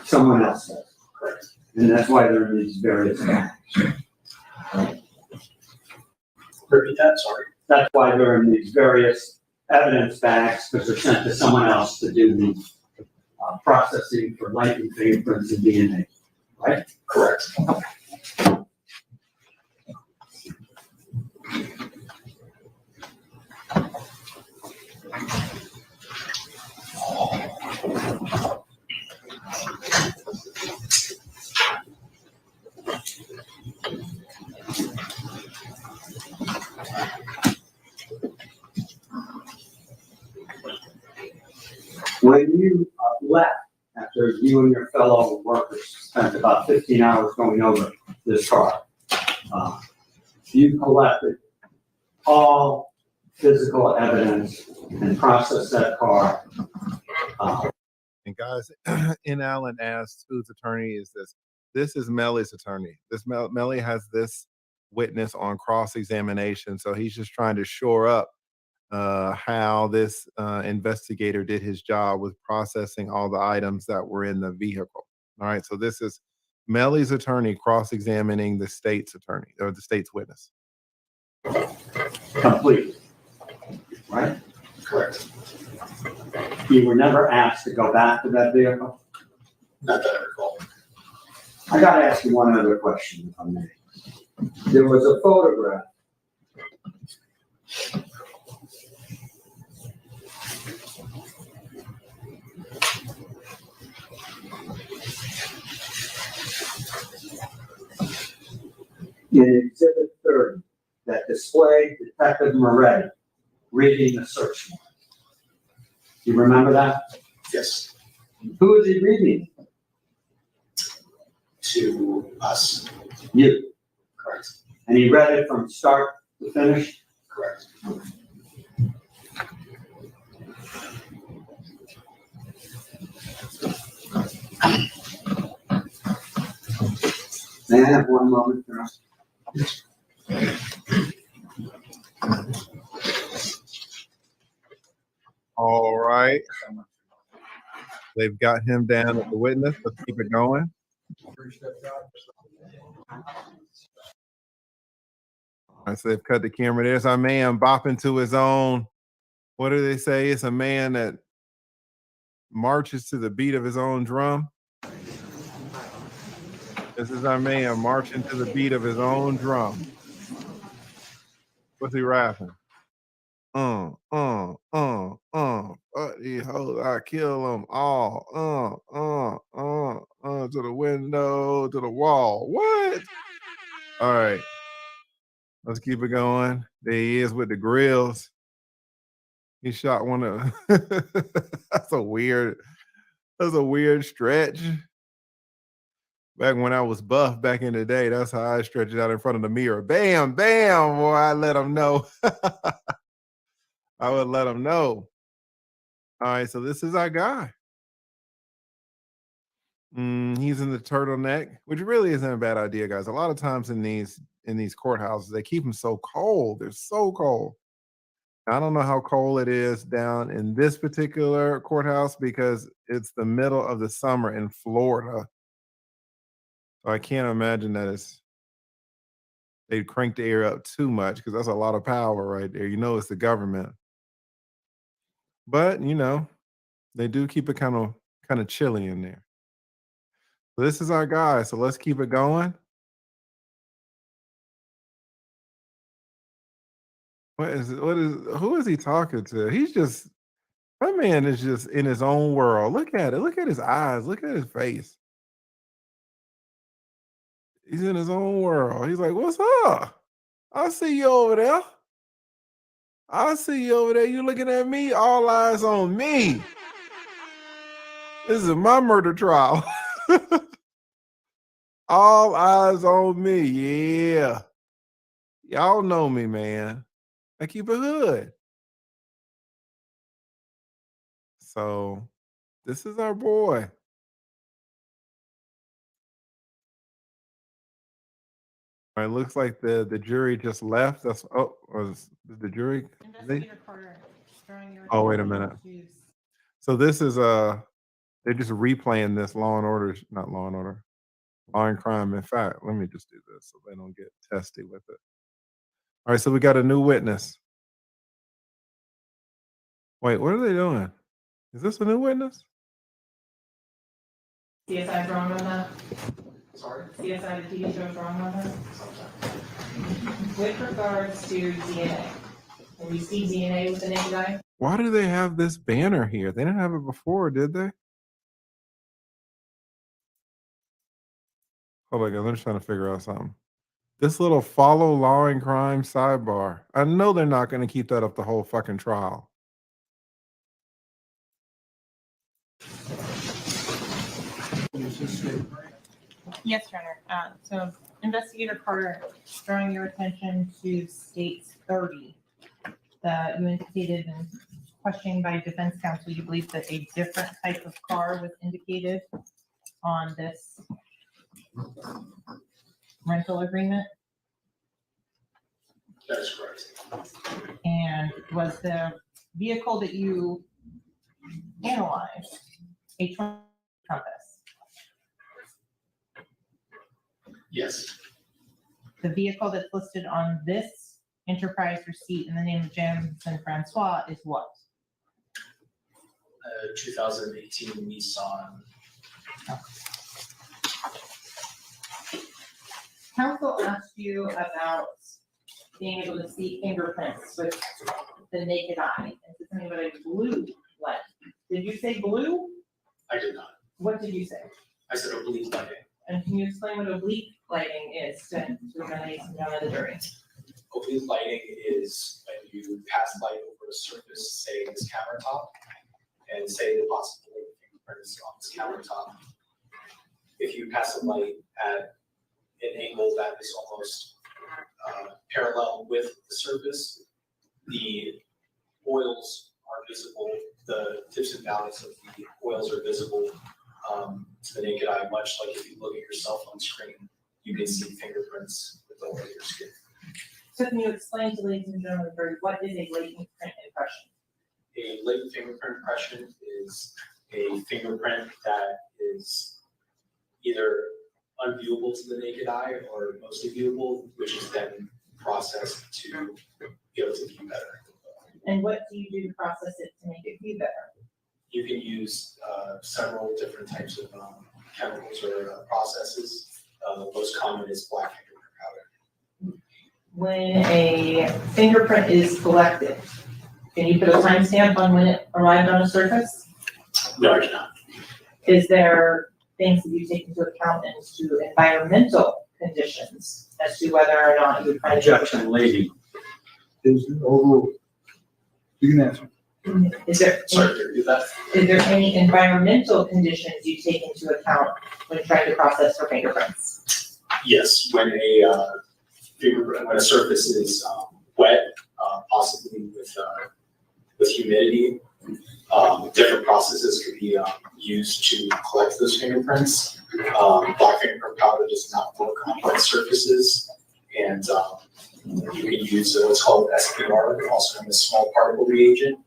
Someone else does. Correct. And that's why there are these various facts. Repeat that, sorry. That's why there are these various evidence bags, because they're sent to someone else to do the processing for lightning fingerprints and DNA, right? Correct. When you left, after you and your fellow workers spent about 15 hours going over this car, you collected all physical evidence and processed that car. And guys, N. Allen asked, whose attorney is this? This is Melly's attorney. Melly has this witness on cross-examination, so he's just trying to shore up how this investigator did his job with processing all the items that were in the vehicle. All right, so this is Melly's attorney cross-examining the state's attorney, or the state's witness. Complete, right? Correct. You were never asked to go back to that vehicle? Not that I recall. I gotta ask you one other question, if I may. There was a photograph in Exhibit 30 that displayed Detective Moretti reading the search warrant. You remember that? Yes. Who is he reading? To us. You. Correct. And he read it from start to finish? Correct. May I have one moment, sir? All right. They've got him down as the witness. Let's keep it going. All right, so they've cut the camera. There's our man bopping to his own. What do they say? It's a man that marches to the beat of his own drum. This is our man marching to the beat of his own drum. What's he rapping? Fuck these hoes, I kill them all. To the window, to the wall. What? All right. Let's keep it going. There he is with the grills. He shot one of that's a weird stretch. Back when I was buff back in the day, that's how I stretched it out in front of the mirror. Bam, bam, boy, I let him know. I would let him know. All right, so this is our guy. He's in the turtleneck, which really isn't a bad idea, guys. A lot of times in these courthouses, they keep them so cold. They're so cold. I don't know how cold it is down in this particular courthouse because it's the middle of the summer in Florida. So I can't imagine that they'd crank the air up too much because that's a lot of power right there. You know, it's the government. But, you know, they do keep it kind of chilly in there. So this is our guy. So let's keep it going. Who is he talking to? That man is just in his own world. Look at it. Look at his eyes. Look at his face. He's in his own world. He's like, what's up? I see you over there. I see you over there. You looking at me? All eyes on me. This is my murder trial. All eyes on me. Yeah. Y'all know me, man. I keep it hood. So this is our boy. All right, looks like the jury just left. That's was the jury? Investigator Carter, Oh, wait a minute. So this is They're just replaying this Law and Order, not Law and Order, Law and Crime. In fact, let me just do this so they don't get testy with it. All right, so we got a new witness. Wait, what are they doing? Is this a new witness? CSI's wrong on that? Sorry? CSI, the TV show's wrong on that? With regards to DNA, when you see DNA with the naked eye, Why do they have this banner here? They didn't have it before, did they? Hold on, guys. I'm just trying to figure out something. This little follow law and crime sidebar. I know they're not going to keep that up the whole fucking trial. yes, Your Honor. So Investigator Carter, drawing your attention to states 30, that you indicated in questioning by defense counsel, you believe that a different type of car was indicated on this rental agreement. That is correct. And was the vehicle that you analyzed a Toyota Compass? Yes, The vehicle that's listed on this enterprise receipt in the name of Jamell Francois is what? 2018 Nissan. Counsel asked you about being able to see fingerprints with the naked eye, and said something about a blue light. Did you say blue? I did not. What did you say? I said oblique lighting. And can you explain what oblique lighting is to the ladies and gentlemen of the jury? Oblique lighting is when you pass light over a surface, say this countertop, and say the possibility of fingerprints on this countertop. If you pass a light at an angle that is almost parallel with the surface, the oils are visible, the tips and valleys of the oils are visible to the naked eye, much like if you look at your cell phone screen, you can see fingerprints with the oil of your skin. So can you explain to ladies and gentlemen of the jury, what is a latent print impression? A latent fingerprint impression is a fingerprint that is either unviewable to the naked eye or mostly viewable, which is then processed to be able to view better. And what do you do to process it to make it view better? You can use several different types of chemicals or processes. The most common is black fingerprint powder. When a fingerprint is collected, can you put a timestamp on when it arrived on a surface? No, I cannot. Is there things that you take into account into environmental conditions as to whether or not you would find? Objection, lady. Is over, you can answer. Is there, Sorry, to repeat that. is there any environmental conditions you take into account when trying to process for fingerprints? Yes, when a surface is wet, possibly with humidity, different processes could be used to collect those fingerprints. Black fingerprint powder does not work on wet surfaces, and you can use what's called SPR, also known as small particle reagent,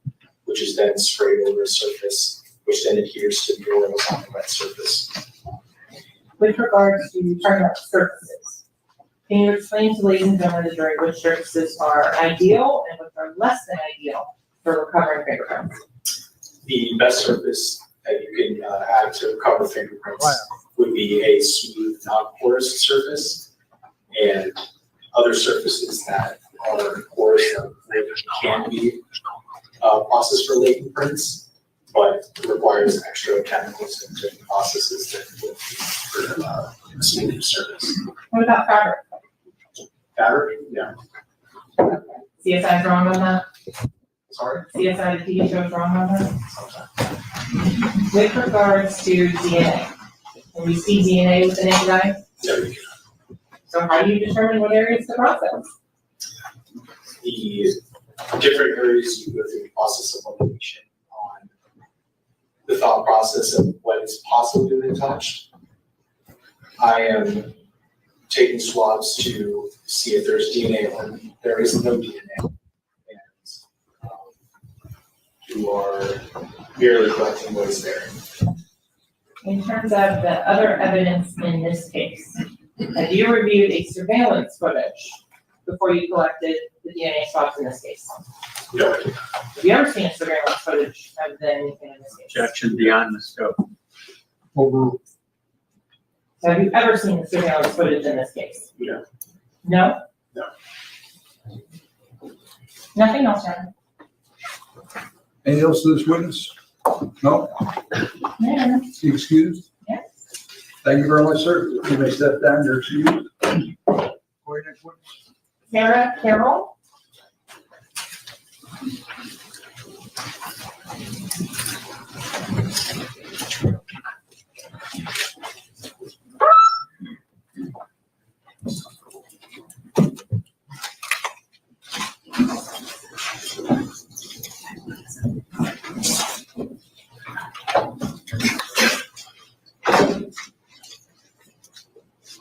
which is then sprayed over a surface, which then adheres to the oils on the wet surface. With regards to talking about surfaces, can you explain to ladies and gentlemen of the jury which surfaces are ideal and which are less than ideal for recovering fingerprints? The best surface that you can add to recover fingerprints would be a smooth, non-porous surface, and other surfaces that are porous can be processed for latent prints, but it requires extra chemicals and different processes that would be for a smooth surface. What about fabric? Fabric, yeah. CSI's wrong on that? Sorry? CSI, the TV show's wrong on that? With regards to DNA, when you see DNA with the naked eye, Yeah, we can. so how do you determine what areas to process? The different areas you go through the process of elimination on the thought process of what is possibly been touched. I am taking swabs to see if there's DNA or there is no DNA. And you are merely collecting what is there. In terms of the other evidence in this case, have you reviewed a surveillance footage before you collected the DNA swabs in this case? Yeah. Have you ever seen a surveillance footage of the anything in this case? Objection beyond the scope. Over, So have you ever seen the surveillance footage in this case? Yeah. No? No. Nothing else, Sharon? anything else to this witness? No? Yeah. Is he excused? Yes. Thank you very much, sir. You may step down, you're excused. Go ahead, next witness. Sarah Carroll?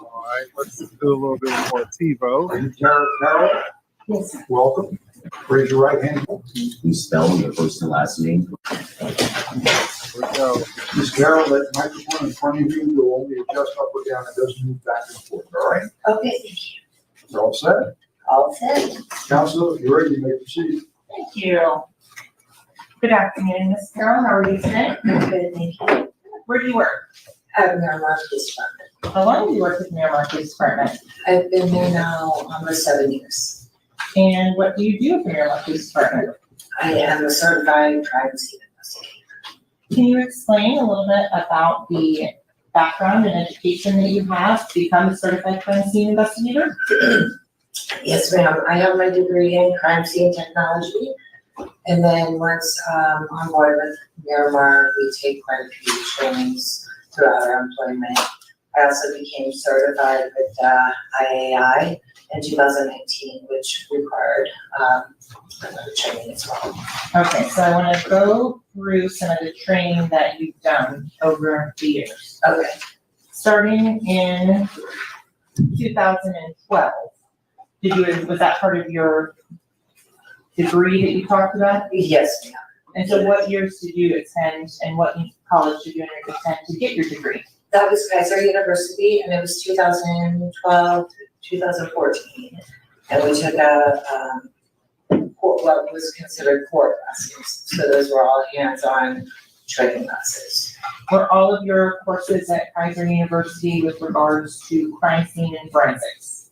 All right, let's do a little bit more TiVo. Tara Carroll, Yes. welcome. Raise your right hand. Please spell your first and last name. Here we go. Ms. Carroll, that microphone in front of you will only adjust up or down. It doesn't move back and forth, all right? Okay, thank you. You're all set? All set. Counsel, if you're ready, you may proceed. Thank you. Good afternoon, Ms. Carroll. How are you today? Good, thank you. Where do you work? I'm Miramar Police Department. How long have you worked with Miramar Police Department? I've been there now almost 7 years. And what do you do for Miramar Police Department? I am a certified crime scene investigator. Can you explain a little bit about the background and education that you have to become a certified crime scene investigator? Yes, ma'am. I have my degree in crime scene technology. And then once on board with Miramar, we take quite a few trainings throughout our employment. I also became certified with IAI in 2019, which required another training as well. Okay, so I want to go through some of the training that you've done over the years. Okay, Starting in 2012, was that part of your degree that you talked about? yes, ma'am. And so what years did you attend and what college did you attend to get your degree? That was Kaiser University, and it was 2012 to 2014. And we took what was considered core classes. So those were all hands-on training classes. Were all of your courses at Kaiser University with regards to crime scene and forensics?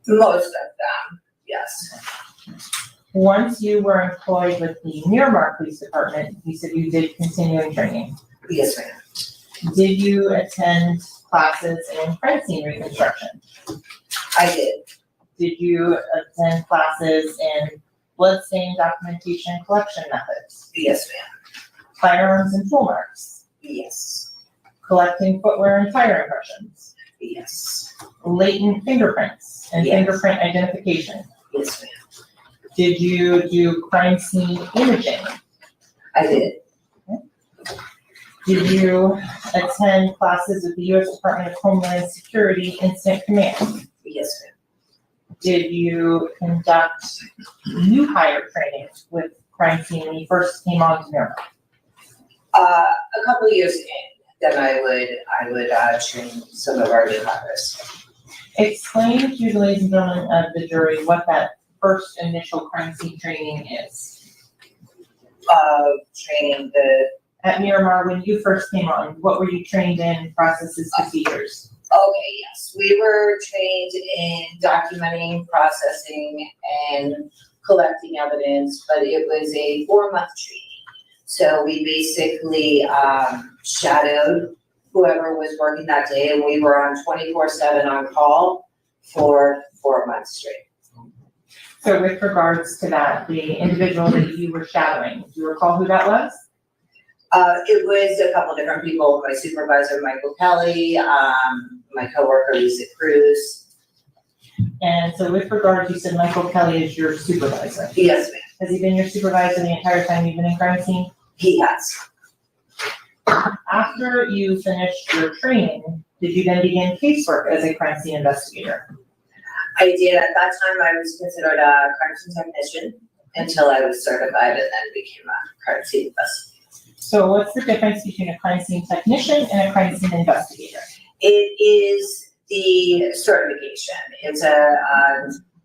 Most of them, yes. Once you were employed with the Miramar Police Department, you said you did continuing training. Yes, ma'am. Did you attend classes in crime scene reconstruction? I did. Did you attend classes in bloodstain documentation collection methods, Yes, ma'am. firearms and tool marks, Yes. collecting footwear and tire impressions, Yes. latent fingerprints and Yes. fingerprint identification? Yes, ma'am. Did you do crime scene imaging? I did. Did you attend classes with the U.S. Department of Homeland Security Incident Command? Yes, ma'am. Did you conduct new hire training with crime scene when you first came on to Miramar? A couple of years in, then I would train some of our new hires. Explain to the ladies and gentlemen of the jury what that first initial crime scene training is. Training the, At Miramar, when you first came on, what were you trained in, processes, procedures? okay, yes, we were trained in documenting, processing, and collecting evidence, but it was a 4-month training. So we basically shadowed whoever was working that day, and we were on 24/7 on call for 4 months straight. So with regards to that, the individual that you were shadowing, do you recall who that was? It was a couple different people, my supervisor, Michael Kelly, my coworker, Lisa Cruz. And so with regards, you said Michael Kelly is your supervisor. Yes, ma'am, Has he been your supervisor the entire time you've been in crime scene? he has. After you finished your training, did you then begin casework as a crime scene investigator? I did, at that time, I was considered a crime scene technician until I was certified and then became a crime scene investigator. So what's the difference between a crime scene technician and a crime scene investigator? It is the certification. It's a,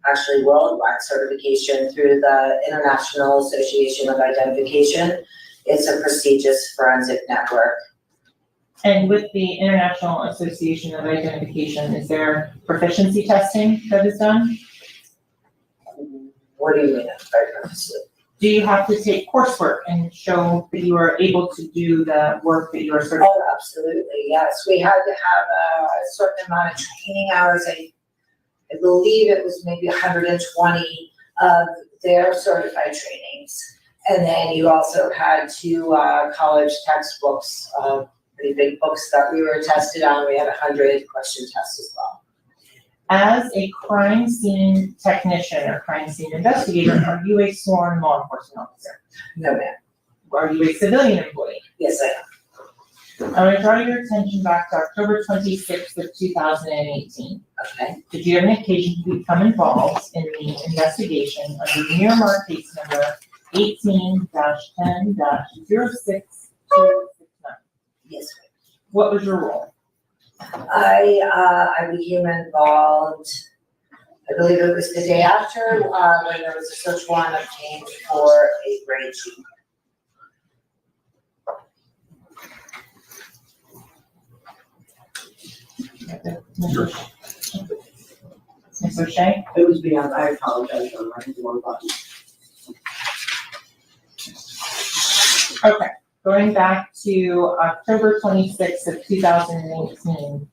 actually worldwide certification through the International Association of Identification. It's a prestigious forensic network. And with the International Association of Identification, is there proficiency testing that is done? What do you mean by purpose? Do you have to take coursework and show that you are able to do the work that you are certified? Oh, absolutely, yes. We had to have a certain amount of training hours. I believe it was maybe 120 of their certified trainings. And then you also had two college textbooks, pretty big books that we were tested on. We had 100 question tests as well. As a crime scene technician or crime scene investigator, are you a sworn law enforcement officer? No, ma'am. Are you a civilian employee? Yes, I am. I want to draw your attention back to October 26th of 2018. Okay. Did you have an occasion to become involved in the investigation under Miramar case number 18-10-06269? Yes, What was your role? I became involved, I believe it was the day after, when there was a search warrant obtained for a grade sheet. Ms. O'Shea? It was beyond, I apologize, I'm running the wrong button. Okay, going back to October 26th of 2018,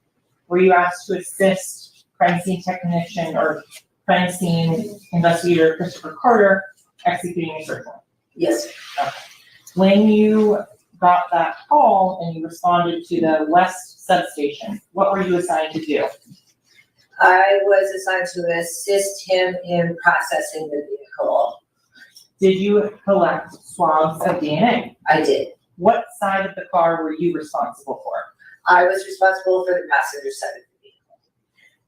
were you asked to assist crime scene technician or crime scene investigator Christopher Carter executing a search warrant? Yes, When you got that call and you responded to the West substation, what were you assigned to do? I was assigned to assist him in processing the vehicle. Did you collect swabs of DNA? I did. What side of the car were you responsible for? I was responsible for the passenger side of the vehicle.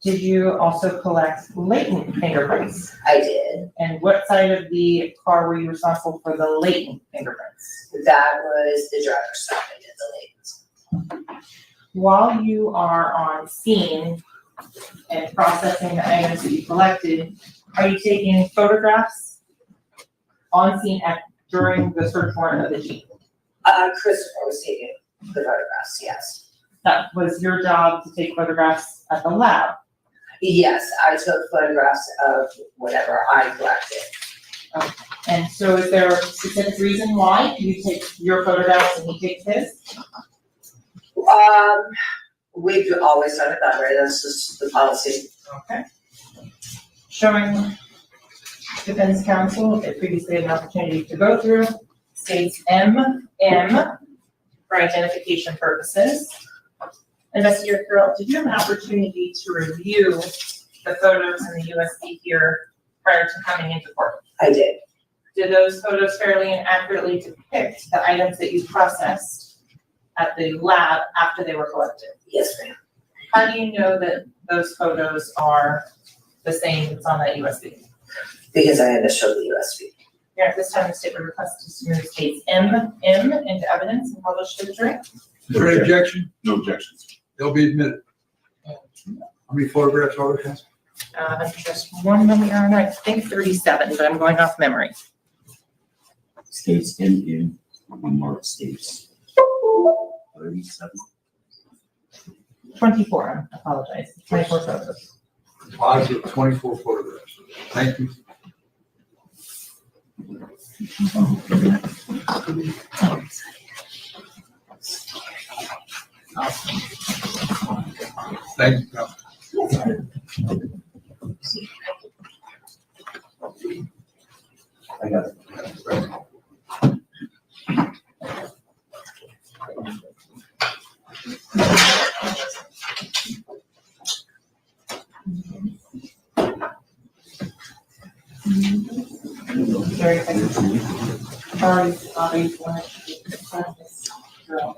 Did you also collect latent fingerprints? I did. And what side of the car were you responsible for the latent fingerprints? That was the driver's side of the latent. While you are on scene and processing the items that you collected, are you taking photographs on scene during the search warrant of the Jeep? Christopher was taking the photographs, yes. That was your job to take photographs at the lab. Yes, I took photographs of whatever I collected. And so is there a specific reason why you take your photographs and he takes his? We've always done it that way, that's just the policy. Okay. Showing defense counsel, that previously had an opportunity to go through, states MM for identification purposes. Investigator Carroll, did you have an opportunity to review the photos in the USB here prior to coming into court? I did. Did those photos fairly and accurately depict the items that you processed at the lab after they were collected? Yes, ma'am. How do you know that those photos are the same that's on that USB? Because I had to show the USB. Here, at this time, the state would request to submit states MM into evidence and publish to the jury. Is there any objection? No objections. They'll be admitted. How many photographs are there? Just one moment, Your Honor, I think 37, but I'm going off memory. States in Mark states 37. 24, I apologize, 24 photos. Positive 24 photographs. Thank you. Thank you. I got it. Very good. Sorry, want to practice drill.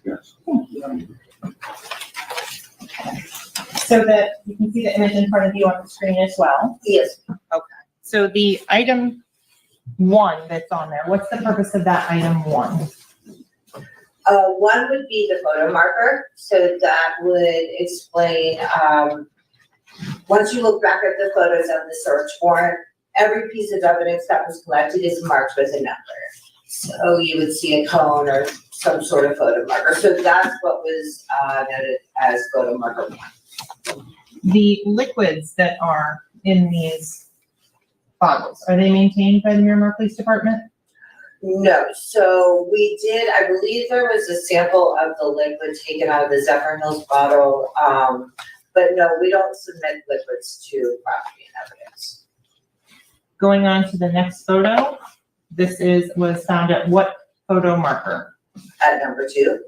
Yes. Thank you. So that you can see the image in front of you on the screen as well. Yes. So the item 1 that's on there, what's the purpose of that item 1? One would be the photo marker, so that would explain, once you look back at the photos of the search warrant, every piece of evidence that was collected is marked with a number. So you would see a cone or some sort of photo marker, so that's what was, noted as photo marker one. The liquids that are in these bottles, are they maintained by the Miramar Police Department? No, so we did, I believe there was a sample of the liquid taken out of the Zephyr Hills bottle, but no, we don't submit liquids to property and evidence. Going on to the next photo, this was found at what photo marker? At number 2,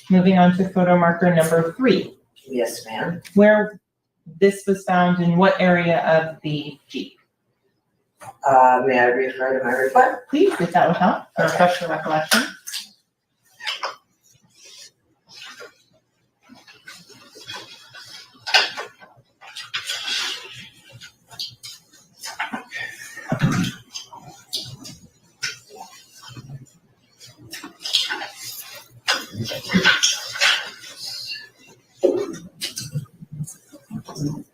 Moving on to photo marker number 3, yes, ma'am. where this was found in what area of the Jeep? May I refer to my report? Please, if that would help, or refresh your recollection.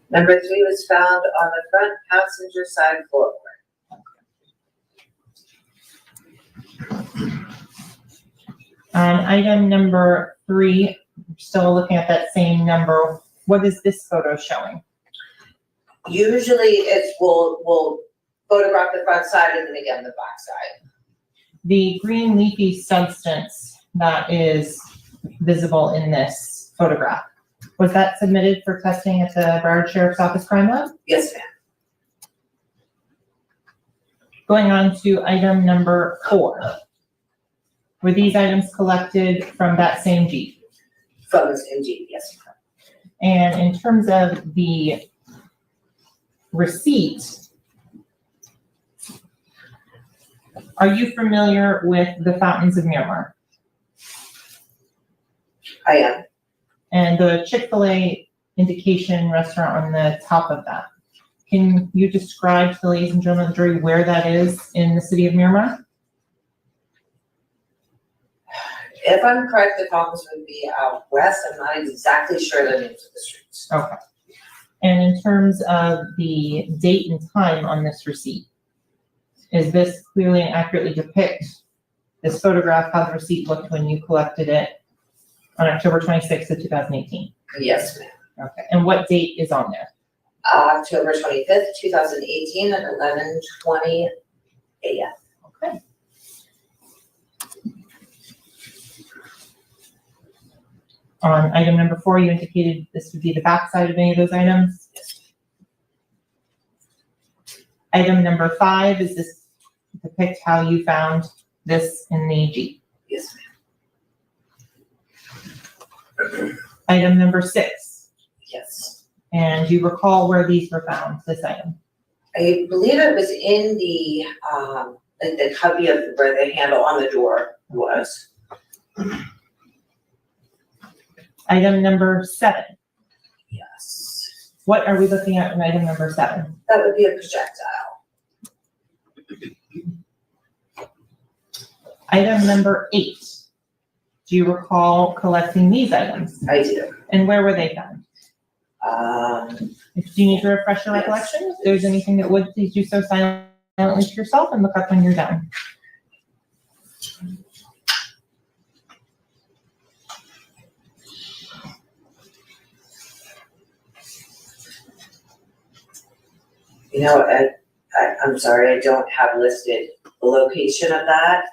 Number 3 was found on the front passenger side floorboard. On item number 3, still looking at that same number, what is this photo showing? Usually we'll photograph the front side and then again the back side. The green leafy substance that is visible in this photograph, was that submitted for testing at the Broward Sheriff's Office Crime Lab? Yes, ma'am. Going on to item number 4. Were these items collected from that same Jeep? From the same Jeep, yes, ma'am. And in terms of the receipt, are you familiar with the Fountains of Miramar? I am. And the Chick-fil-A indication restaurant on the top of that? Can you describe to the ladies and gentlemen of the jury where that is in the city of Miramar? If I'm correct, the Fountains would be out west. I'm not exactly sure the names of the streets. Okay. And in terms of the date and time on this receipt, is this clearly and accurately depict this photograph, how the receipt looked when you collected it on October 26th of 2018? Yes, ma'am. Okay. And what date is on there? October 25th, 2018 at 11:20 a.m. Okay. On item number 4, you indicated this would be the backside of any of those items? Yes. Item number 5, is this depict how you found this in the Jeep? Yes, ma'am. Item number 6, Yes. and do you recall where these were found, this item? I believe it was in the, like the cubby of where the handle on the door was. Item number 7, Yes. what are we looking at in item number 7? That would be a projectile. Item number 8, do you recall collecting these items? I do. And where were they found? If you need to refresh your Yes. recollection, if there's anything that would, please do so silently to yourself and look up when you're done. You know, I'm sorry, I don't have listed the location of that.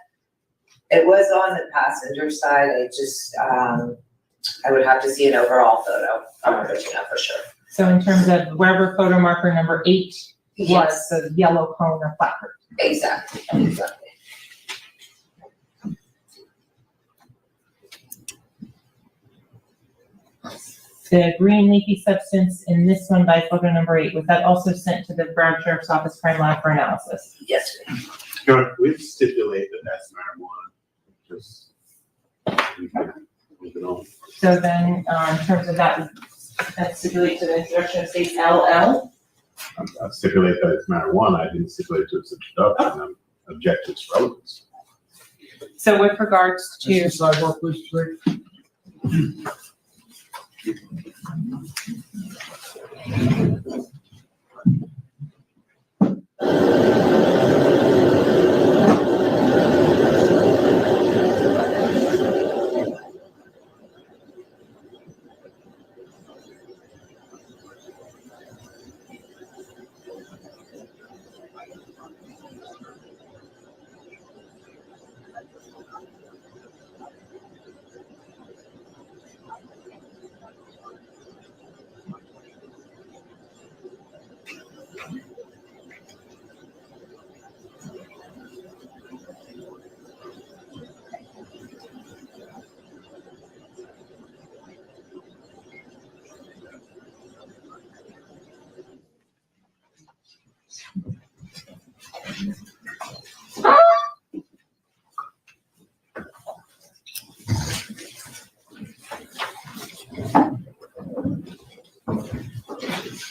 It was on the passenger side. I just, I would have to see an overall photo. I'm not reaching out for sure. So in terms of wherever photo marker number 8 was, Yes, the yellow cone or placard. exactly. The green leafy substance in this one by photo number 8, was that also sent to the Broward Sheriff's Office Crime Lab for analysis? Yes, ma'am. Sure, we stipulate that that's marijuana, just. we can move it on. So then, in terms of that, that's stipulate to the introduction of states LL. I stipulate that it's marijuana, I didn't stipulate to its introduction, I'm object to its relevance. So with regards to, This is sidebar, please, sir.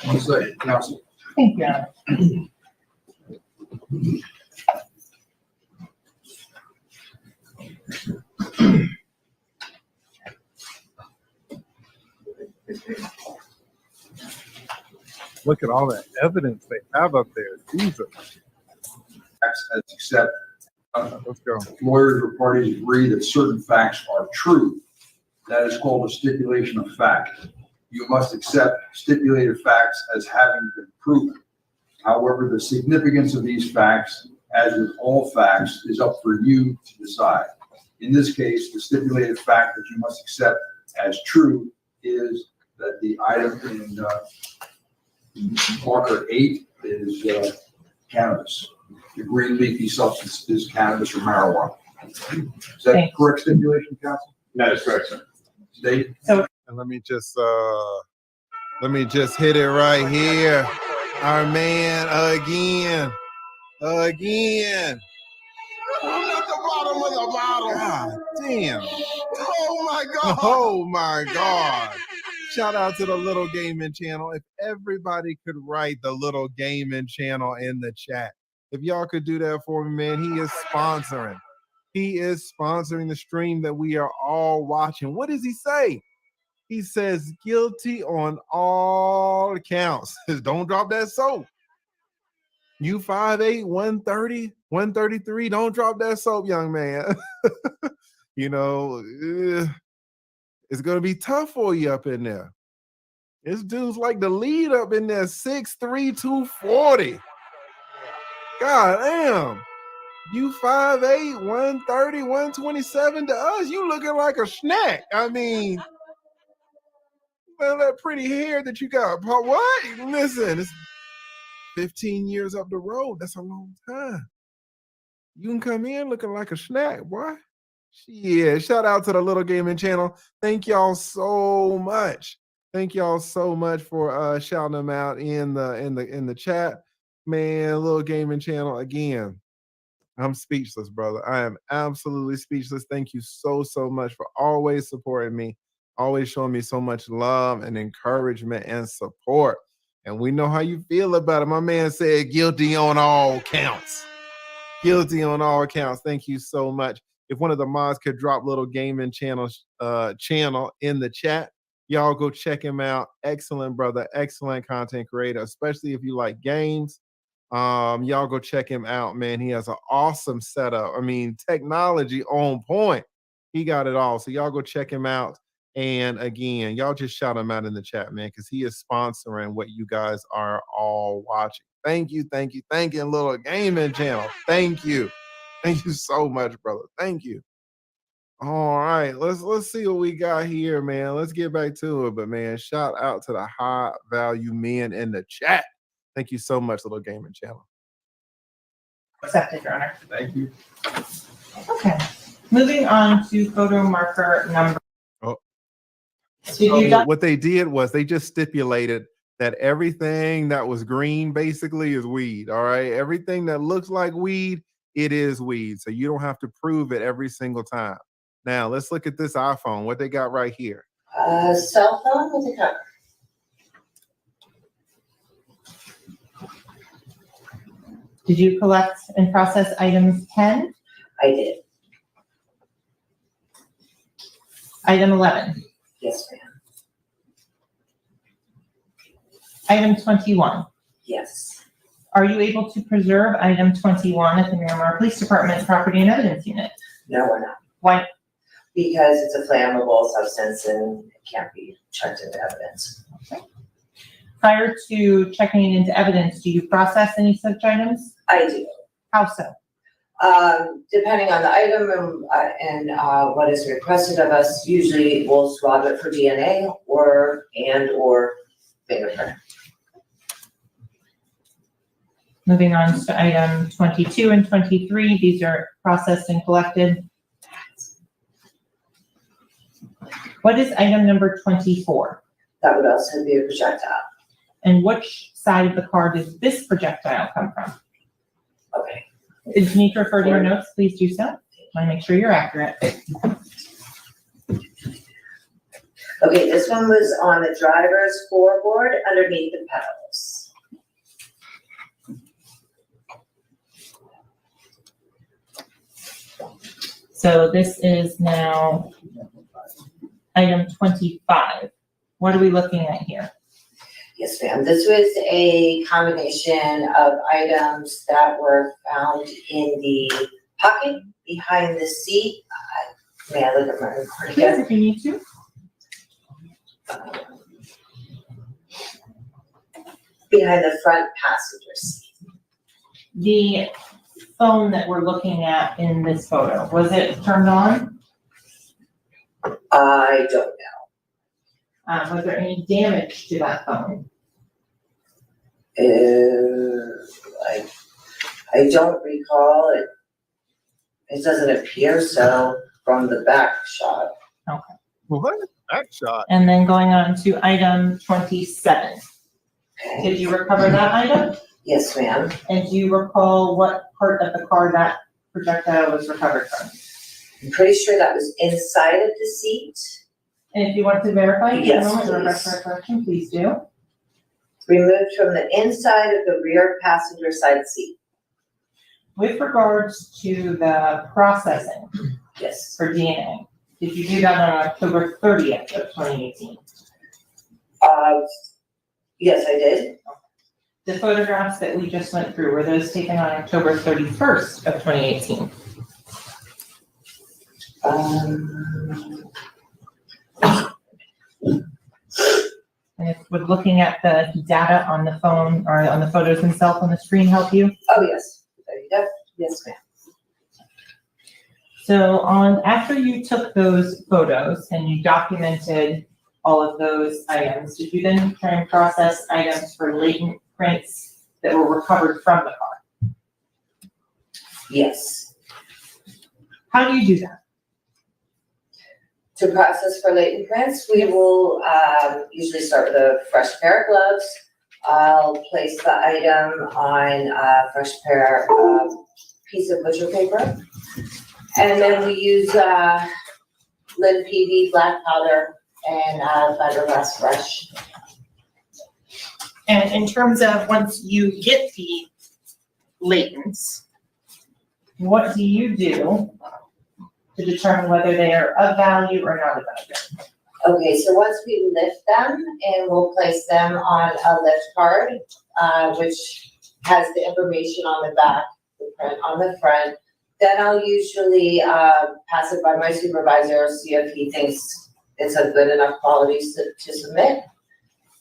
One second, council. thank you, Your Honor. Look at all that evidence they have up there. Jesus. Facts as accepted. Let's go. Lawyers or parties agree that certain facts are true. That is called a stipulation of fact. You must accept stipulated facts as having been proven. However, the significance of these facts, as with all facts, is up for you to decide. In this case, the stipulated fact that you must accept as true is that the item in marker 8 is cannabis. The green leafy substance is cannabis or marijuana. Is that Thanks. correct stipulation, counsel? That is correct, sir. State? And let me just hit it right here. Our man again. I'm at the bottom of the bottle. God damn. Oh my God. Oh my God. Shout out to the Little Gaming channel. If everybody could write the Little Gaming channel in the chat. If y'all could do that for me, man, he is sponsoring. He is sponsoring the stream that we are all watching. What does he say? He says guilty on all counts. Don't drop that soap. You 5'8", 130, 133. Don't drop that soap, young man. You know, it's going to be tough for you up in there. This dude's like the lead up in there, 6'3", 240. God damn. You 5'8", 130, 127. To us, you looking like a snack. I mean, well, that pretty hair that you got. What? Listen, it's 15 years up the road. That's a long time. You can come in looking like a snack, boy. Yeah, shout out to the Little Gaming channel. Thank y'all so much. Thank y'all so much for shouting them out in the chat. Man, Little Gaming channel again. I'm speechless, brother. I am absolutely speechless. Thank you so much for always supporting me, always showing me so much love and encouragement and support. And we know how you feel about it. My man said guilty on all counts. Guilty on all counts. Thank you so much. If one of the mods could drop Little Gaming channel in the chat, y'all go check him out. Excellent brother, excellent content creator, especially if you like games. Y'all go check him out, man. He has an awesome setup. I mean, technology on point. He got it all. So y'all go check him out. And again, y'all just shout him out in the chat, man, because he is sponsoring what you guys are all watching. Thank you, Little Gaming channel. Thank you so much, brother. Thank you. All right, let's see what we got here, man. Let's get back to it. But man, shout out to the high value men in the chat. Thank you so much, Little Gaming channel. Accepted, Your Honor. Thank you. Okay. Moving on to photo marker number. Oh. So you What they did was they just stipulated that everything that was green basically is weed. All right. Everything that looks like weed, it is weed. So you don't have to prove it every single time. Now let's look at this iPhone. What they got right here. Cell phone with a cover. Did you collect and process items 10? I did. Item 11. Yes, ma'am. Item 21. Yes. Are you able to preserve item 21 at the Miramar Police Department Property and Evidence Unit? No, we're not. Why? Because it's a flammable substance and it can't be checked into evidence. Prior to checking it into evidence, do you process any such items? I do. How so? Depending on the item and what is requested of us, usually we'll swab it for DNA or fingerprint. Moving on to item 22 and 23, these are processed and collected. What is item number 24? That would also be a projectile. And which side of the car does this projectile come from? Okay. If you need to refer to your notes, please do so. Want to make sure you're accurate. Okay, this one was on the driver's floorboard underneath the pedals. So this is now item 25. What are we looking at here? Yes, ma'am. This was a combination of items that were found in the pocket behind the seat. May I look at my report Please, again? if you need to. Behind the front passenger seat. The phone that we're looking at in this photo, was it turned on? I don't know. Was there any damage to that phone? I don't recall it. It doesn't appear so from the back shot. What? That shot. And then going on to item 27. Okay. Did you recover that item? Yes, ma'am. And do you recall what part of the car that projectile was recovered from? I'm pretty sure that was inside of the seat. And if you want to verify, take a Yes, moment to refresh please. recollection, please do. Removed from the inside of the rear passenger side seat. With regards to the processing Yes. for DNA, did you do that on October 30th of 2018? Yes, I did. The photographs that we just went through, were those taken on October 31st of 2018? And if would looking at the data on the phone or on the photos themselves on the screen help you? Oh, yes. There you go. Yes, ma'am. So after you took those photos and you documented all of those items, did you then try and process items for latent prints that were recovered from the car? Yes. How do you do that? To process for latent prints, we will usually start with a fresh pair of gloves. I'll place the item on a fresh pair of piece of butcher paper. And then we use lid PV, black powder, and fiberglass brush. And in terms of once you get the latents, what do you do to determine whether they are of value or not of value? Okay, so once we lift them, and we'll place them on a lift card, which has the information on the back, the print on the front. Then I'll usually pass it by my supervisor, see if he thinks it's a good enough quality to submit.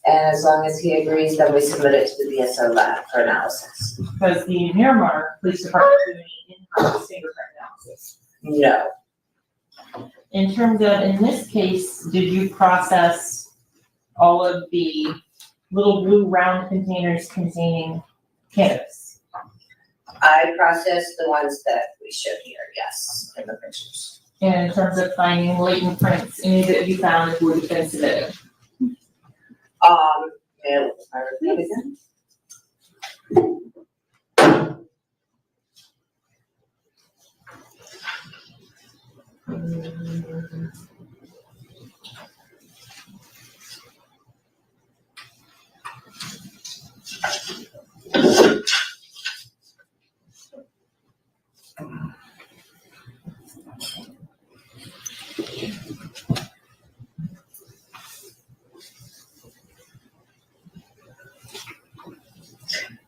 And as long as he agrees, then we submit it to the BSO lab for analysis. Because the Miramar Police Department is doing in-house fingerprint analysis. No, In terms of, in this case, did you process all of the little blue round containers containing cannabis? I processed the ones that we showed here, yes, in the pictures. And in terms of finding latent prints, any that you found would have been submitted? May I look at my report again?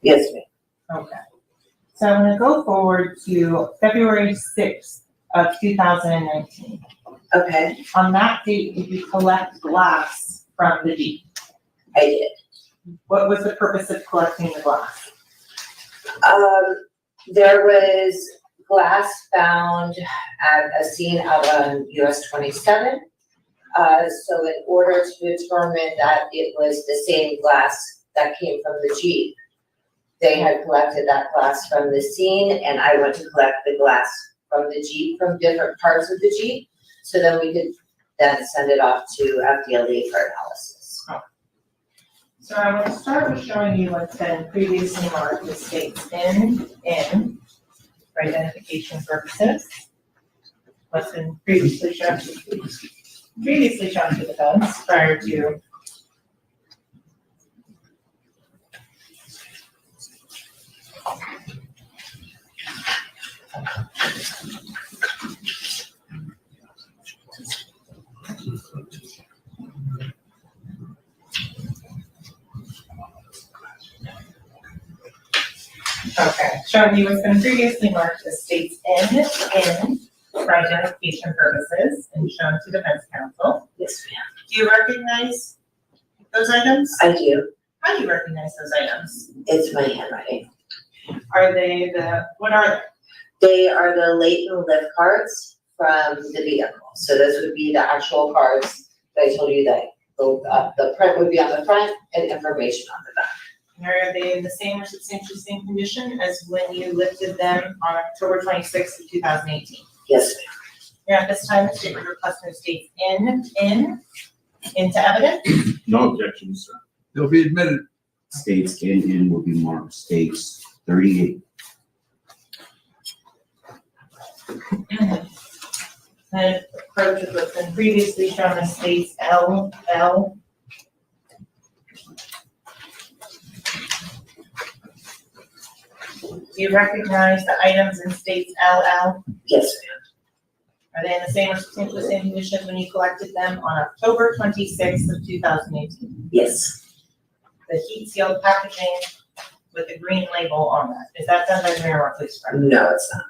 Yes, ma'am. Okay. So I'm gonna go forward to February 6th of 2019. Okay, On that date, did you collect glass from the Jeep? I did. What was the purpose of collecting the glass? There was glass found at a scene out on US 27. So in order to determine that it was the same glass that came from the Jeep, they had collected that glass from the scene, and I went to collect the glass from the Jeep, from different parts of the Jeep. So then we could then send it off to FDLE for analysis. So I want to start with showing you what's been previously marked as states in for identification purposes. What's been previously shown to the defense prior to. Okay, showing you what's been previously marked as states in for identification purposes and shown to defense counsel. Yes, ma'am. Do you recognize those items? I do. How do you recognize those items? It's my handwriting. Are they what are they? They are the latent lift cards from the vehicle. So those would be the actual cards that I told you that the print would be on the front and information on the back. And are they in the same or substantially same condition as when you lifted them on October 26th of 2018? Yes, ma'am. Here at this time, the state would request those states into evidence. No objections, sir. They'll be admitted. States in will be marked states 38. And approach with what's been previously shown as states LL. Do you recognize the items in states LL? Yes, ma'am. Are they in the same or substantially same condition when you collected them on October 26th of 2018? Yes. The heat sealed packaging with the green label on that, is that done by the Miramar Police Department? No, it's not.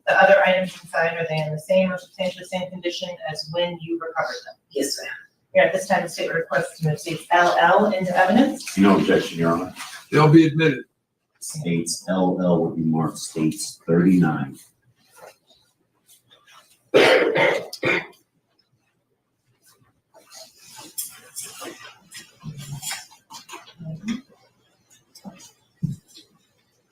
The other items inside, are they in the same or substantially same condition as when you recovered them? Yes, ma'am. Here at this time, the state would request to move states LL into evidence. No objection, Your Honor. They'll be admitted. States LL will be marked states 39.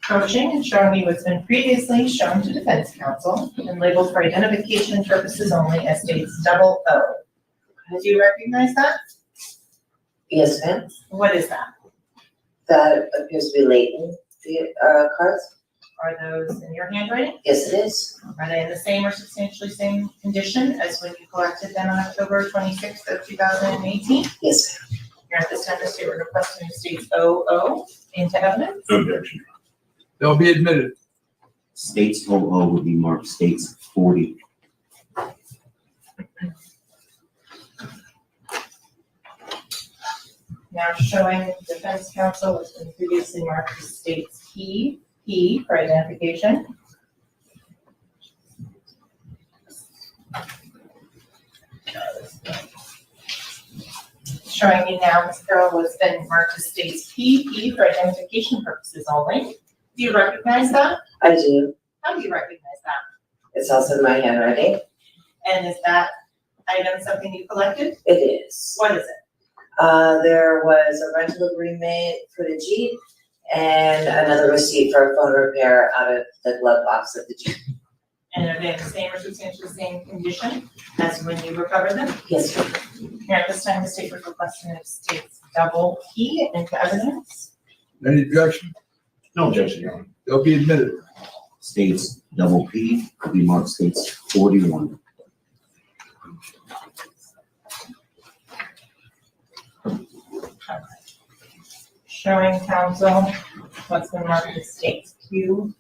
Approaching and showing you what's been previously shown to defense counsel and labeled for identification purposes only as states double O. Do you recognize that? Yes, ma'am. What is that? That appears to be latent, cards. Are those in your handwriting? Yes, it is. Are they in the same or substantially same condition as when you collected them on October 26th of 2018? Yes, ma'am. Here at this time, the state would request to move states OO into evidence. No objection. They'll be admitted. States OO will be marked states 40. Now showing defense counsel what's been previously marked as states P for identification. Showing you now, Ms. Carroll, what's been marked as states P for identification purposes only. Do you recognize that? I do. How do you recognize that? It's also in my handwriting. And is that item something you collected? It is. What is it? There was a rental agreement for the Jeep and another receipt for a phone repair out of the glove box of the Jeep. And are they in the same or substantially same condition as when you recovered them? Yes, ma'am. Here at this time, the state would request to move states double P into evidence. Any objection? No objection, Your Honor. They'll be admitted. States double P will be marked states 41. Showing counsel what's been marked as states Q.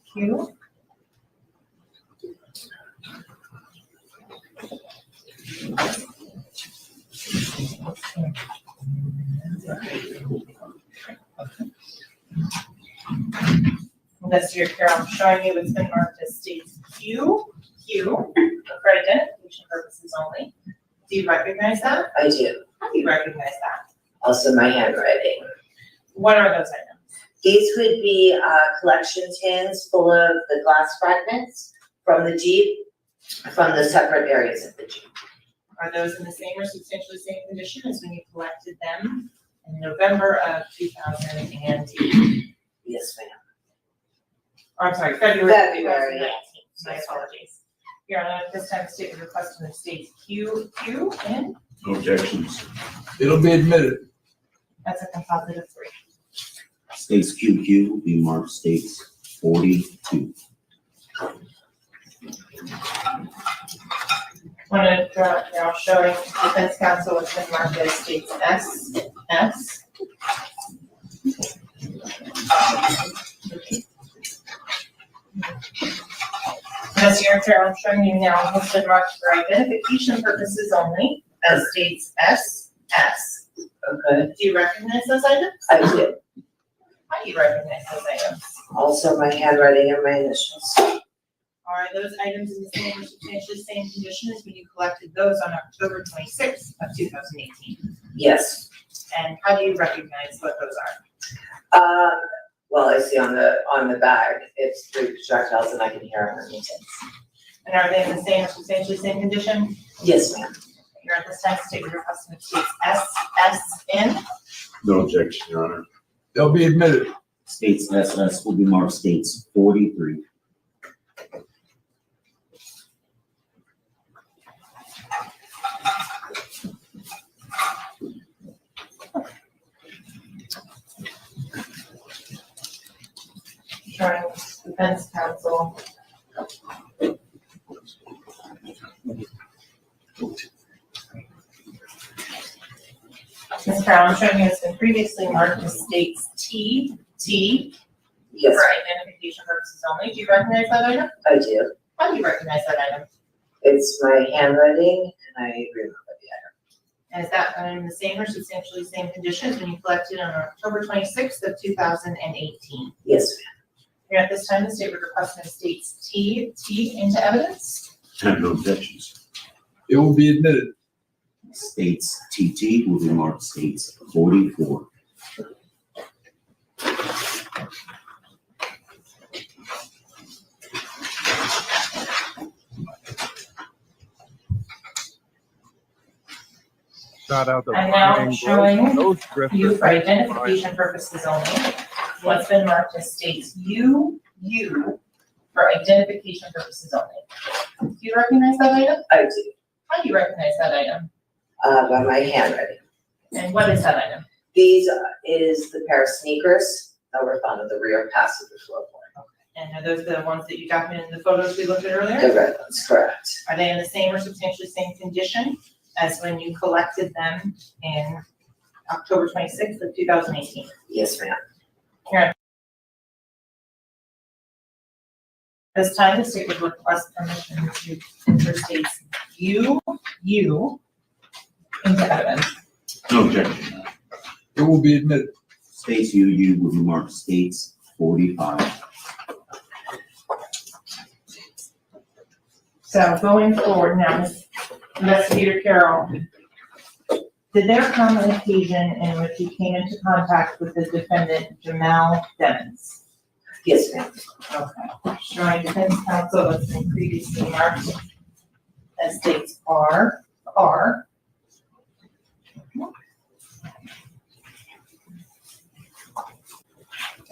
Investigator Carroll, I'm showing you it's been marked as states Q, for identification purposes only. Do you recognize that? I do. How do you recognize that? Also my handwriting. What are those items? These would be collection tins full of the glass fragments from the Jeep, from the separate areas of the Jeep. Are those in the same or substantially same condition as when you collected them in November of 2018? Yes, ma'am. Or I'm sorry, February. February, 2019. yes. My apologies. Your Honor, at this time, state your request in the states Q, and No objections. It'll be admitted. that's a composite of 3. States QQ will be marked states 42. Want to draw now showing defense counsel has been marked as states S. Investigator Carroll, I'm showing you now has been marked for identification purposes only as states S. Okay. Do you recognize those items? I do. How do you recognize those items? Also my handwriting and my initials. Are those items in the same or substantially same condition as when you collected those on October 26th of 2018? Yes. And how do you recognize what those are? Well, I see on the bag, it's 3 projectiles and I can hear them on the tins. And are they in the same or substantially same condition? Yes, ma'am. You're at this time, state your request in states S, N. No objection, Your Honor. They'll be admitted. States SS will be marked states 43. Showing defense counsel. Ms. Brown, showing you it's been previously marked as states T Yes, for identification purposes only. Do you recognize that item? I do. How do you recognize that item? It's my handwriting and I remember the And is that in the same or substantially same condition as when you collected on October 26th of 2018? Yes, ma'am. Here at this time, the state would request that states T into evidence. Have no objections. It will be admitted. States TT will be marked states 44. Shout out to And now Brian showing Gross, dressed You as for identification purposes only. What's been marked as states U for identification purposes only. Do you recognize that item? I do. How do you recognize that item? By my handwriting. And what is that item? These is the pair of sneakers that were found in the rear passenger floorboard. And are those the ones that you documented in the photos we looked at earlier? The red ones, correct. Are they in the same or substantially same condition as when you collected them in October 26th of 2018? Yes, ma'am. This time, the state would request permission to enter states U into evidence. No objection. It will be admitted. States UU will be marked states 45. So going forward now, Investigator Carroll, did there come an occasion in which you came into contact with the defendant, Jamell Devens? Yes, ma'am. Okay. Showing defense counsel that's been previously marked as states R.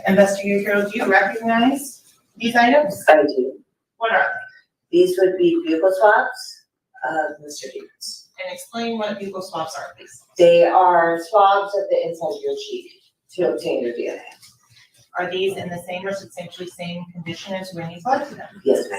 Investigator Carroll, do you recognize these items? I do. What are These would be bugle swabs of Mr. Devens. they? And explain what bugle swabs are, please. They are swabs of the inside of your cheek to obtain your DNA. Are these in the same or substantially same condition as when you collected them? Yes, ma'am.